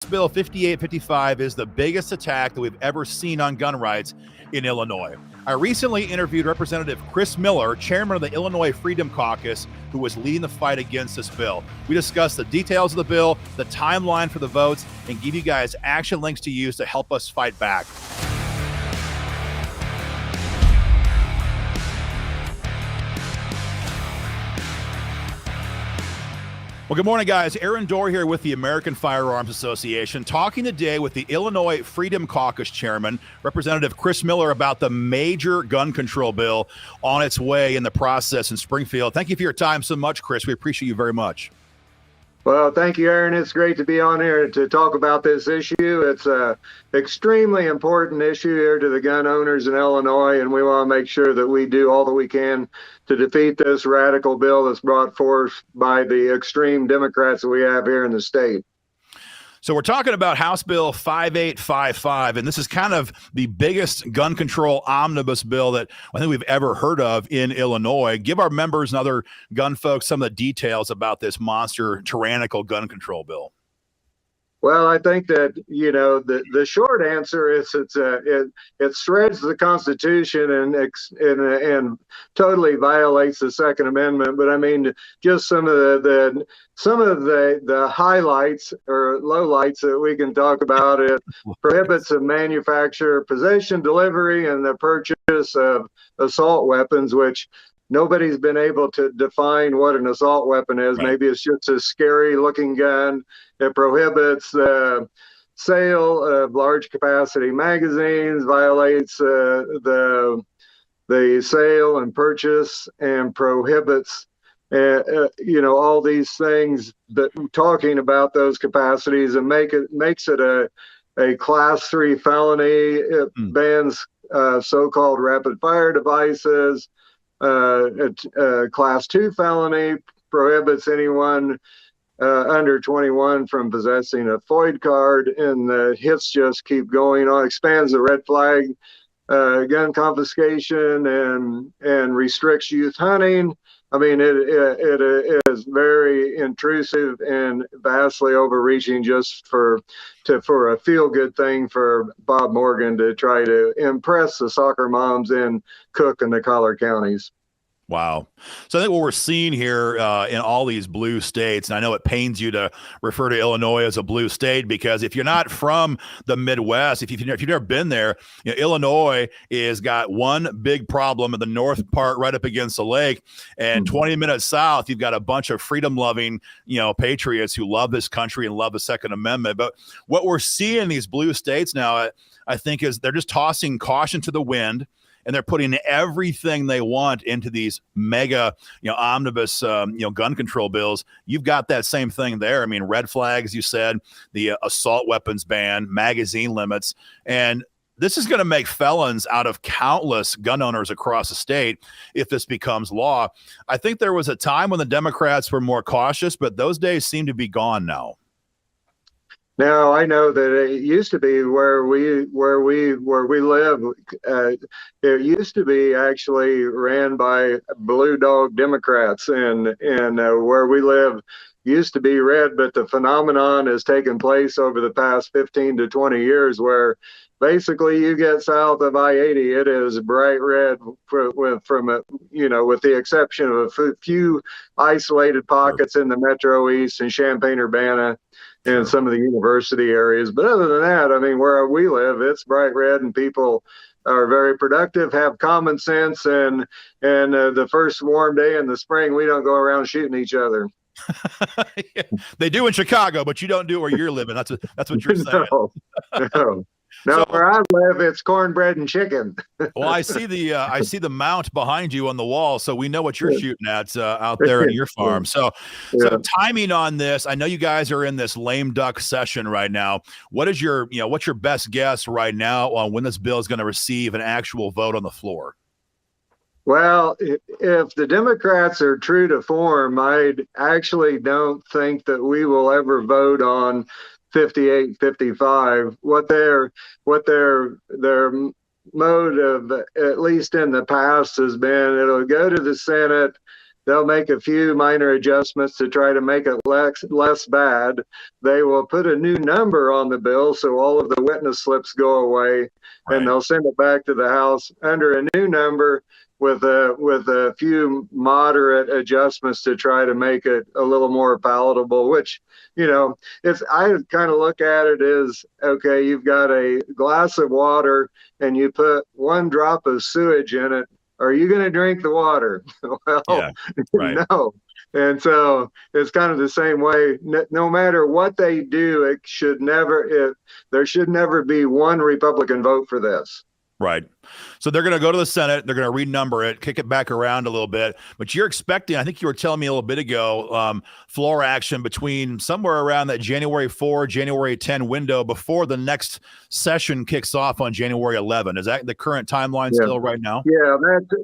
Bill 5855 is the biggest attack that we've ever seen on gun rights in Illinois. I recently interviewed Representative Chris Miller, chairman of the Illinois Freedom Caucus, who was leading the fight against this bill. We discussed the details of the bill, the timeline for the votes, and give you guys action links to use to help us fight back. Well, good morning, guys. Aaron Dorr here with the American Firearms Association, talking today with the Illinois Freedom Caucus chairman, Representative Chris Miller, about the major gun control bill on its way in the process in Springfield. Thank you for your time so much, Chris. We appreciate you very much. Well, thank you, Aaron. It's great to be on here to talk about this issue. It's an extremely important issue here to the gun owners in Illinois, and we want to make sure that we do all that we can to defeat this radical bill that's brought forth by the extreme Democrats that we have here in the state. So we're talking about House Bill 5855, and this is kind of the biggest gun control omnibus bill that I think we've ever heard of in Illinois. Give our members and other gun folks some of the details about this monster, tyrannical gun control bill. Well, I think that, the short answer is it shreds the Constitution and totally violates the Second Amendment. But I mean, just some of the highlights or lowlights that we can talk about. It prohibits the manufacture, possession, delivery, and the purchase of assault weapons, which nobody's been able to define what an assault weapon is. Right. Maybe it's just a scary looking gun. It prohibits the sale of large capacity magazines, violates the sale and purchase, and prohibits all these things that talking about those capacities, and makes it a class 3 felony. It bans so-called rapid fire devices. Class 2 felony, prohibits anyone under 21 from possessing a FOID card, and the hits just keep going on. Expands the red flag gun confiscation and restricts youth hunting. I mean, it is very intrusive and vastly overreaching, just for a feel-good thing for Bob Morgan to try to impress the soccer moms in Cook and the Collier counties. Wow. So I think what we're seeing here in all these blue states, and I know it pains you to refer to Illinois as a blue state, because if you're not from the Midwest, if you've never been there, Illinois is got one big problem in the north part right up against the lake, and 20 minutes south, you've got a bunch of freedom-loving, patriots who love this country and love the Second Amendment. But what we're seeing in these blue states now, I think, is they're just tossing caution to the wind, and they're putting everything they want into these mega, omnibus, gun control bills. You've got that same thing there. I mean, red flags, you said, the assault weapons ban, magazine limits, and this is going to make felons out of countless gun owners across the state if this becomes law. I think there was a time when the Democrats were more cautious, but those days seem to be gone now. Now, I know that it used to be where we live. It used to be actually ran by blue dog Democrats, and where we live used to be red. But the phenomenon has taken place over the past 15 to 20 years, where basically you get south of I-80, it is bright red with the exception of a few isolated pockets in the Metro East and Champaign-Urbana and some of the university areas. But other than that, I mean, where we live, it's bright red, and people are very productive, have common sense, and the first warm day in the spring, we don't go around shooting each other. Yeah, they do in Chicago, but you don't do where you're living. That's what you're saying. No, where I live, it's cornbread and chicken. Well, I see the mount behind you on the wall, so we know what you're shooting at out there in your farm. So timing on this, I know you guys are in this lame duck session right now. What's your best guess right now on when this bill is going to receive an actual vote on the floor? Well, if the Democrats are true to form, I actually don't think that we will ever vote on 58, 55. What their mode of, at least in the past, has been, it'll go to the Senate. they'll make a few minor adjustments to try to make it less bad. They will put a new number on the bill so all of the witness slips go away, and they'll send it back to the House under a new number with a few moderate adjustments to try to make it a little more palatable, which, I kind of look at it as, okay, you've got a glass of water and you put one drop of sewage in it. Are you going to drink the water? Well, Yeah, right. No. And so it's kind of the same way. No matter what they do, there should never be one Republican vote for this. Right. So they're going to go to the Senate. They're going to renumber it, kick it back around a little bit. But you're expecting, I think you were telling me a little bit ago, floor action between somewhere around that January 4, January 10 window before the next session kicks off on January 11. Is that the current timeline still right now? Yeah,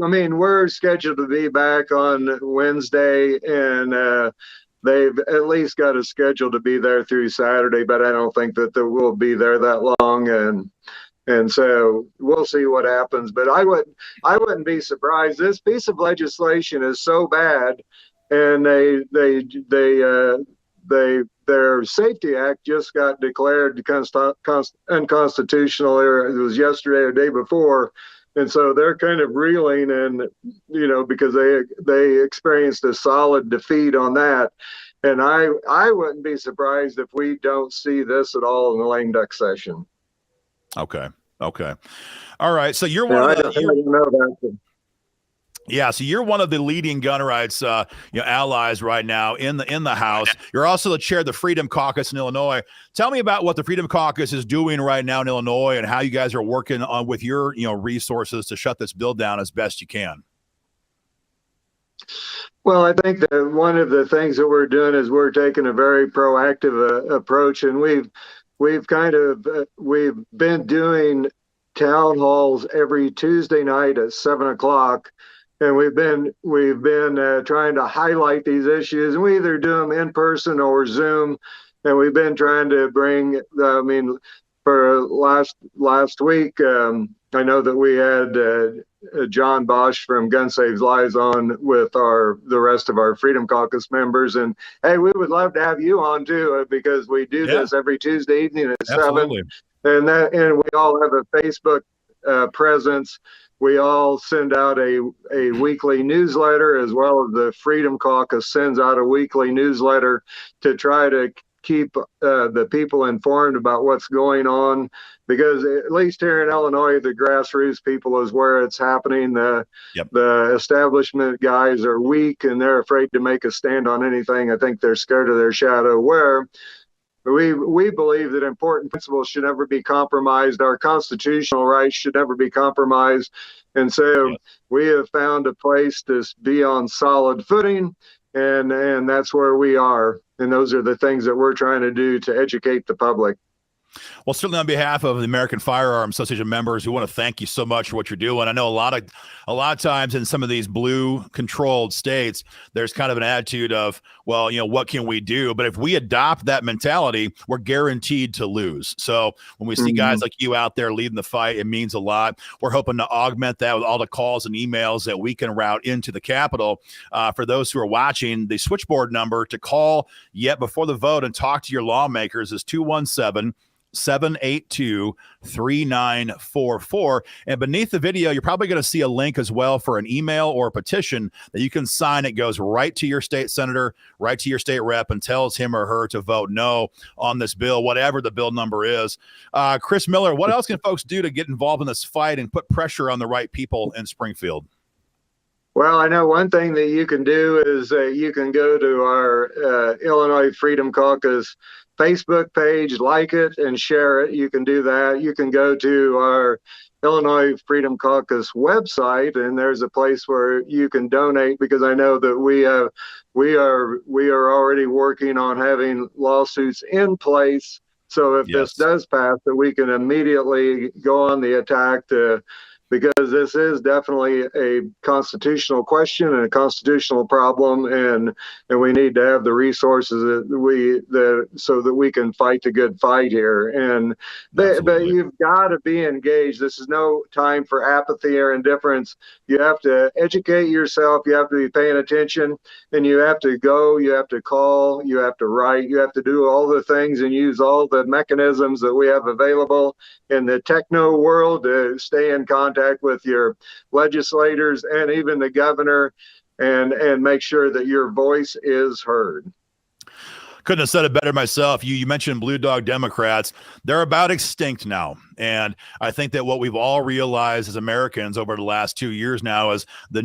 we're scheduled to be back on Wednesday, and they've at least got a schedule to be there through Saturday, but I don't think that we'll be there that long. And so we'll see what happens. But I wouldn't be surprised. This piece of legislation is so bad, and their Safety Act just got declared unconstitutional. It was yesterday or the day before. And so they're kind of reeling, and because they experienced a solid defeat on that. And I wouldn't be surprised if we don't see this at all in the lame duck session. Okay. All right. So you're one of the. Yeah, so you're one of the leading gun rights allies right now in the House. You're also the chair of the Freedom Caucus in Illinois. Tell me about what the Freedom Caucus is doing right now in Illinois and how you guys are working on with your resources to shut this bill down as best you can. Well, I think that one of the things that we're doing is we're taking a very proactive approach, and we've been doing town halls every Tuesday night at 7:00, and we've been trying to highlight these issues, and we either do them in person or Zoom, and we've been trying to bring. For last week, I know that we had John Bosch from Gun Saves Lives on with the rest of our Freedom Caucus members, and hey, we would love to have you on too, because we do this every Tuesday evening at 7, and we all have a Facebook presence. We all send out a weekly newsletter, as well as the Freedom Caucus sends out a weekly newsletter to try to keep the people informed about what's going on, because at least here in Illinois, the grassroots people is where it's happening. The establishment guys are weak, and they're afraid to make a stand on anything. I think they're scared of their shadow. Where we believe that important principles should never be compromised. Our constitutional rights should never be compromised. And so we have found a place to be on solid footing, and that's where we are. And those are the things that we're trying to do to educate the public. Well, certainly on behalf of the American Firearms Association members, we want to thank you so much for what you're doing. I know a lot of times in some of these blue controlled states, there's kind of an attitude of, well, what can we do? But if we adopt that mentality, we're guaranteed to lose. So when we see guys like you out there leading the fight, it means a lot. We're hoping to augment that with all the calls and emails that we can route into the Capitol. For those who are watching, the switchboard number to call yet before the vote and talk to your lawmakers is 217-782-3944. And beneath the video, you're probably going to see a link as well for an email or a petition that you can sign. It goes right to your state senator, right to your state rep, and tells him or her to vote no on this bill, whatever the bill number is. Chris Miller, what else can folks do to get involved in this fight and put pressure on the right people in Springfield? Well, I know one thing that you can do is you can go to our Illinois Freedom Caucus Facebook page, like it and share it. You can do that. You can go to our Illinois Freedom Caucus website, and there's a place where you can donate, because I know that we are already working on having lawsuits in place. So if this does pass, that we can immediately go on the attack to because this is definitely a constitutional question and a constitutional problem, and we need to have the resources so that we can fight the good fight here. But you've got to be engaged. This is no time for apathy or indifference. You have to educate yourself. You have to be paying attention, and you have to go. You have to call. You have to write. You have to do all the things and use all the mechanisms that we have available in the techno world to stay in contact with your legislators and even the governor, and make sure that your voice is heard. Couldn't have said it better myself. You mentioned Blue Dog Democrats. They're about extinct now. And I think that what we've all realized as Americans over the last 2 years now is the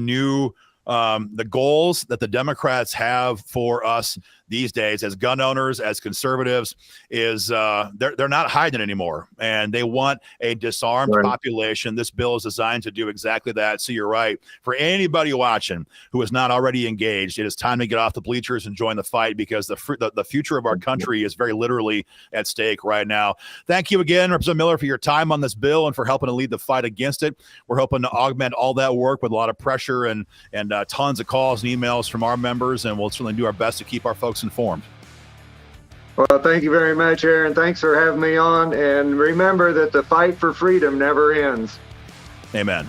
goals that the Democrats have for us these days as gun owners, as conservatives, is they're not hiding anymore, and they want a disarmed population. This bill is designed to do exactly that. So you're right. For anybody watching who is not already engaged, it is time to get off the bleachers and join the fight, because the future of our country is very literally at stake right now. Thank you again, Representative Miller, for your time on this bill and for helping to lead the fight against it. We're hoping to augment all that work with a lot of pressure and tons of calls and emails from our members, and we'll certainly do our best to keep our folks informed. Well, thank you very much, Aaron. Thanks for having me on. And remember that the fight for freedom never ends. Amen.